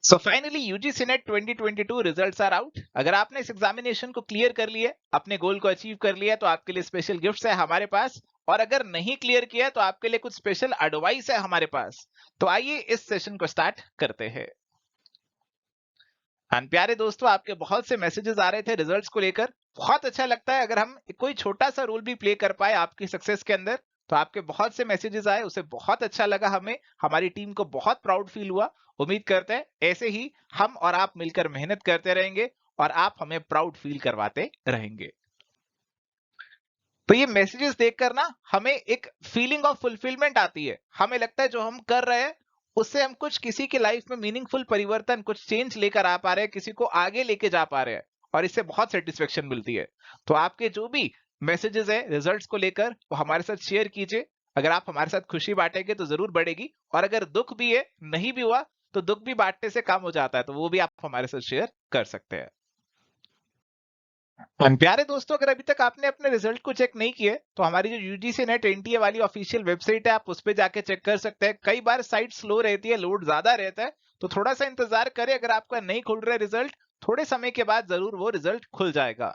So finally UGC NET 2022 results are out. अगर आपने इस एग्जामिनेशन को क्लियर कर लिया, अपने गोल को अचीव कर लिया, तो आपके लिए स्पेशल गिफ्ट्स है हमारे पास। और अगर नहीं क्लियर किया तो आपके लिए कुछ स्पेशल एडवाइस है हमारे पास। तो आइए इस सेशन को स्टार्ट करते हैं। एंड प्यारे दोस्तों, आपके बहुत से मैसेजेस आ रहे थे रिजल्ट्स को लेकर। बहुत अच्छा लगता है अगर हम कोई छोटा सा रोल भी प्ले कर पाए आपकी सक्सेस के अंदर। तो आपके बहुत से मैसेजेस आए, उसे बहुत अच्छा लगा हमें, हमारी टीम को बहुत प्राउड फील हुआ। उम्मीद करते हैं ऐसे ही हम और आप मिलकर मेहनत करते रहेंगे और आप हमें प्राउड फील करवाते रहेंगे। तो ये मैसेजेस देखकर ना हमें एक फीलिंग ऑफ फुलफिलमेंट आती है। हमें लगता है जो हम कर रहे हैं उससे हम कुछ किसी की लाइफ में मीनिंगफुल परिवर्तन, कुछ चेंज लेकर आ पा रहे हैं, किसी को आगे लेके जा पा रहे हैं। और इससे बहुत सेटिस्फेक्शन मिलती है। तो आपके जो भी मैसेजेस है रिजल्ट्स को लेकर वो हमारे साथ शेयर कीजिए। अगर आप हमारे साथ खुशी बांटेंगे तो जरूर बढ़ेगी, और अगर दुख भी है, नहीं भी हुआ, तो दुख भी बांटने से काम हो जाता है, तो वो भी आप हमारे साथ शेयर कर सकते हैं। प्यारे दोस्तों, अगर अभी तक आपने अपने रिजल्ट को चेक नहीं किए तो हमारी जो यूजीसी नेट एनटीए वाली ऑफिशियल वेबसाइट है, आप उस पर जाके चेक कर सकते हैं। कई बार साइट स्लो रहती है, लोड ज्यादा रहता है, तो थोड़ा सा इंतजार करें। अगर आपका नहीं खुल रहा है रिजल्ट, थोड़े समय के बाद जरूर वो रिजल्ट खुल जाएगा।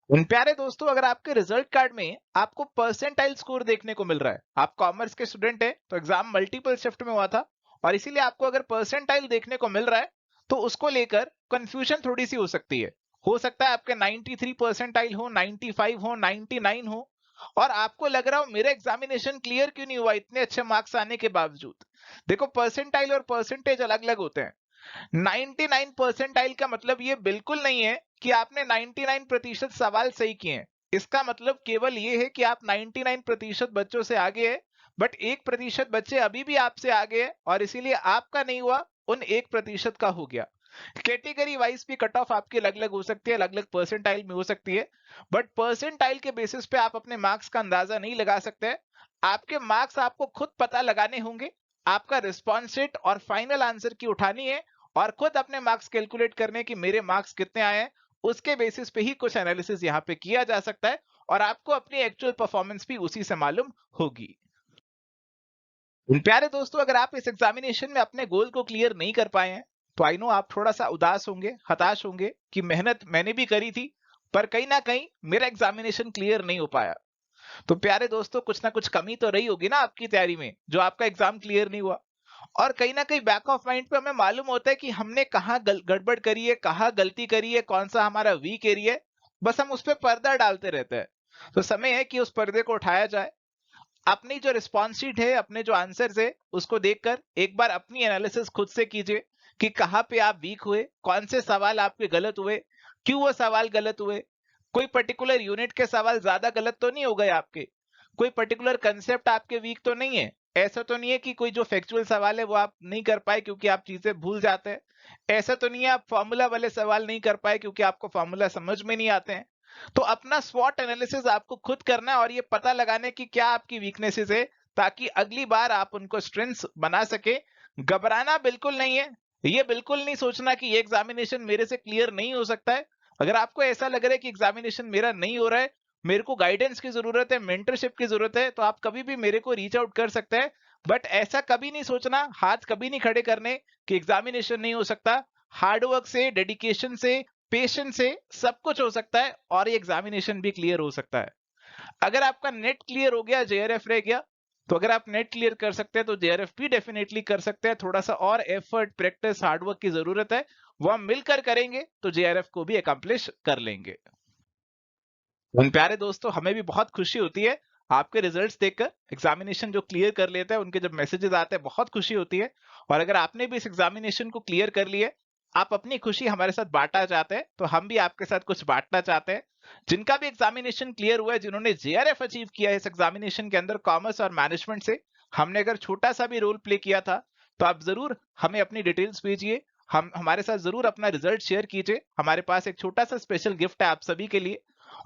प्यारे दोस्तों, अगर आपके रिजल्ट कार्ड में आपको परसेंटाइल स्कोर देखने को मिल रहा है, आप कॉमर्स के स्टूडेंट है तो एग्जाम मल्टीपल शिफ्ट में हुआ था, और इसीलिए आपको अगर परसेंटाइल देखने को मिल रहा है तो उसको लेकर कंफ्यूजन थोड़ी सी हो सकती है। हो सकता है आपके 93 परसेंटाइल हो, 95 हो, 99 हो, और आपको लग रहा हो मेरा एग्जामिनेशन क्लियर क्यों नहीं हुआ इतने अच्छे मार्क्स आने के बावजूद। देखो, परसेंटाइल और परसेंटेज अलग अलग होते हैं। 99 परसेंटाइल का मतलब ये बिल्कुल नहीं है कि आपने 99% सवाल सही किए हैं। इसका मतलब केवल ये है कि आप 99% बच्चों से आगे हैं, बट 1% बच्चे अभी भी आपसे आगे हैं, और इसीलिए आपका नहीं हुआ, उन 1% का हो गया। कैटेगरी वाइज भी कट ऑफ आपकी अलग अलग हो सकती है, अलग अलग परसेंटाइल में हो सकती है, बट परसेंटाइल के बेसिस पे आप अपने मार्क्स का अंदाजा नहीं लगा सकते। आपके मार्क्स आपको खुद पता लगाने होंगे। आपका रिस्पॉन्स रेट और फाइनल आंसर की उठानी है, और खुद अपने मार्क्स कैलकुलेट करने की मेरे मार्क्स कितने आए हैं। उसके बेसिस पे ही कुछ एनालिसिस यहाँ पे किया जा सकता है, और आपको अपनी एक्चुअल परफॉर्मेंस भी उसी से मालूम होगी। प्यारे दोस्तों, अगर आप इस एग्जामिनेशन में अपने गोल को क्लियर नहीं कर पाए हैं तो आई नो आप थोड़ा सा उदास होंगे, हताश होंगे कि मेहनत मैंने भी करी थी, पर कहीं ना कहीं मेरा एग्जामिनेशन क्लियर नहीं हो पाया। तो प्यारे दोस्तों, कुछ ना कुछ कमी तो रही होगी ना आपकी तैयारी में, जो आपका एग्जाम क्लियर नहीं हुआ। और कहीं ना कहीं बैक ऑफ माइंड पे हमें मालूम होता है कि हमने कहाँ गड़बड़ करी है, कहाँ गलती करी है, कौन सा हमारा वीक एरिया है। बस हम उस पर पर्दा डालते रहते हैं। तो समय है कि उस पर्दे को उठाया जाए। अपनी जो रिस्पॉन्स शीट है, अपने जो आंसर्स है, उसको देखकर एक बार अपनी एनालिसिस खुद से कीजिए कि कहाँ पे आप वीक हुए, कौन से सवाल आपके गलत हुए, क्यों वो सवाल गलत हुए। कोई पर्टिकुलर यूनिट के सवाल ज्यादा गलत तो नहीं हो गए आपके, कोई पर्टिकुलर कंसेप्ट आपके वीक तो नहीं है। ऐसा तो नहीं है कि कोई जो फैक्चुअल सवाल है वो आप नहीं कर पाए क्योंकि आप चीजें भूल जाते हैं। ऐसा तो नहीं है आप फॉर्मूला वाले सवाल नहीं कर पाए क्योंकि आपको फॉर्मूला समझ में नहीं आते हैं। तो अपना स्वॉट एनालिसिस आपको खुद करना है, और ये पता लगाने की क्या आपकी वीकनेसेस है, ताकि अगली बार आप उनको स्ट्रेंथ्स बना सके। घबराना बिल्कुल नहीं है। ये बिल्कुल नहीं सोचना कि ये एग्जामिनेशन मेरे से क्लियर नहीं हो सकता है। अगर आपको ऐसा लग रहा है कि एग्जामिनेशन मेरा नहीं हो रहा है, मेरे को गाइडेंस की जरूरत है, मेंटरशिप की जरूरत है, तो आप कभी भी मेरे को रीच आउट कर सकते हैं। बट ऐसा कभी नहीं सोचना, हाथ कभी नहीं खड़े करने कि एग्जामिनेशन नहीं हो सकता। हार्डवर्क से, डेडिकेशन से, पेशेंस से सब कुछ हो सकता है, और ये एग्जामिनेशन भी क्लियर हो सकता है। अगर आपका नेट क्लियर हो गया, जेआरएफ रह गया, तो अगर आप नेट क्लियर कर सकते हैं तो जेआरएफ भी डेफिनेटली कर सकते हैं। थोड़ा सा और एफर्ट, प्रैक्टिस, हार्डवर्क की जरूरत है, वो हम मिलकर करेंगे तो जेआरएफ को भी अकम्प्लिश कर लेंगे। उन प्यारे दोस्तों, हमें भी बहुत खुशी होती है आपके रिजल्ट्स देखकर। एग्जामिनेशन जो क्लियर कर लेते हैं उनके जब मैसेजेस आते हैं, बहुत खुशी होती है। और अगर आपने भी इस एग्जामिनेशन को क्लियर कर लिया, आप अपनी खुशी हमारे साथ बांटना चाहते हैं, तो हम भी आपके साथ कुछ बांटना चाहते हैं। जिनका भी एग्जामिनेशन क्लियर हुआ है, जिन्होंने जेआरएफ अचीव किया है इस एग्जामिनेशन के अंदर कॉमर्स और मैनेजमेंट से, हमने अगर छोटा सा भी रोल प्ले किया था, तो आप जरूर हमें अपनी डिटेल्स भेजिए। हम हमारे साथ जरूर अपना रिजल्ट शेयर कीजिए। हमारे पास एक छोटा सा स्पेशल गिफ्ट है आप सभी के लिए।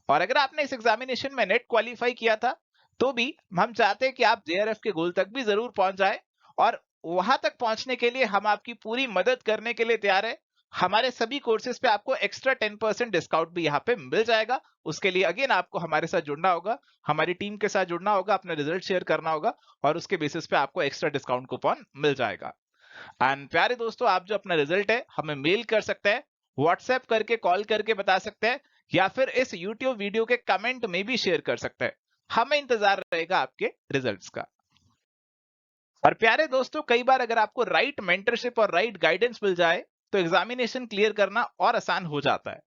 और अगर आपने इस एग्जामिनेशन में नेट क्वालिफाई किया था, तो भी हम चाहते हैं कि आप जेआरएफ के गोल तक भी जरूर पहुंच जाए। और वहां तक पहुंचने के लिए हम आपकी पूरी मदद करने के लिए तैयार है। हमारे सभी कोर्सेज पे आपको एक्स्ट्रा 10% डिस्काउंट भी यहाँ पे मिल जाएगा। उसके लिए अगेन आपको हमारे साथ जुड़ना होगा, हमारी टीम के साथ जुड़ना होगा, अपना रिजल्ट शेयर करना होगा, और उसके बेसिस पे आपको एक्स्ट्रा डिस्काउंट कूपन मिल जाएगा। एंड प्यारे दोस्तों, आप जो अपना रिजल्ट है हमें मेल कर सकते हैं, व्हाट्सएप करके, कॉल करके बता सकते हैं, या फिर इस यूट्यूब वीडियो के कमेंट में भी शेयर कर सकते हैं। हमें इंतजार रहेगा आपके रिजल्ट्स का। और प्यारे दोस्तों, कई बार अगर आपको राइट मेंटरशिप और राइट गाइडेंस मिल जाए तो एग्जामिनेशन क्लियर करना और आसान हो जाता है।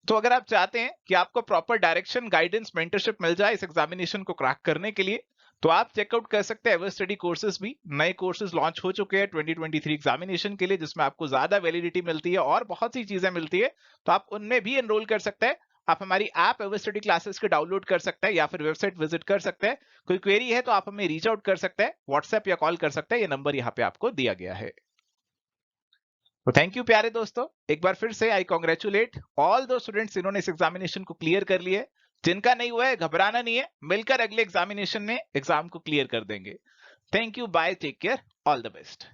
तो अगर आप चाहते हैं कि आपको प्रॉपर डायरेक्शन, गाइडेंस, मेंटरशिप मिल जाए इस एग्जामिनेशन को क्रैक करने के लिए, तो आप चेकआउट कर सकते हैं एवर स्टडी कोर्सेज भी। नए कोर्सेज लॉन्च हो चुके हैं 2023 एग्जामिनेशन के लिए, जिसमें आपको ज्यादा वैलिडिटी मिलती है और बहुत सी चीजें मिलती है। तो आप उनमें भी एनरोल कर सकते हैं। आप हमारी ऐप एवर स्टडी क्लासेस के डाउनलोड कर सकते हैं या फिर वेबसाइट विजिट कर सकते हैं। कोई क्वेरी है तो आप हमें रीच आउट कर सकते हैं, व्हाट्सएप या कॉल कर सकते हैं। ये नंबर यहाँ पे आपको दिया गया है। तो थैंक यू प्यारे दोस्तों, एक बार फिर से आई कांग्रेचुलेट ऑल दो स्टूडेंट्स जिन्होंने इस एग्जामिनेशन को क्लियर कर लिए। जिनका नहीं हुआ है घबराना नहीं है, मिलकर अगले एग्जामिनेशन में एग्जाम को क्लियर कर देंगे। Thank you, bye, take care, all the best.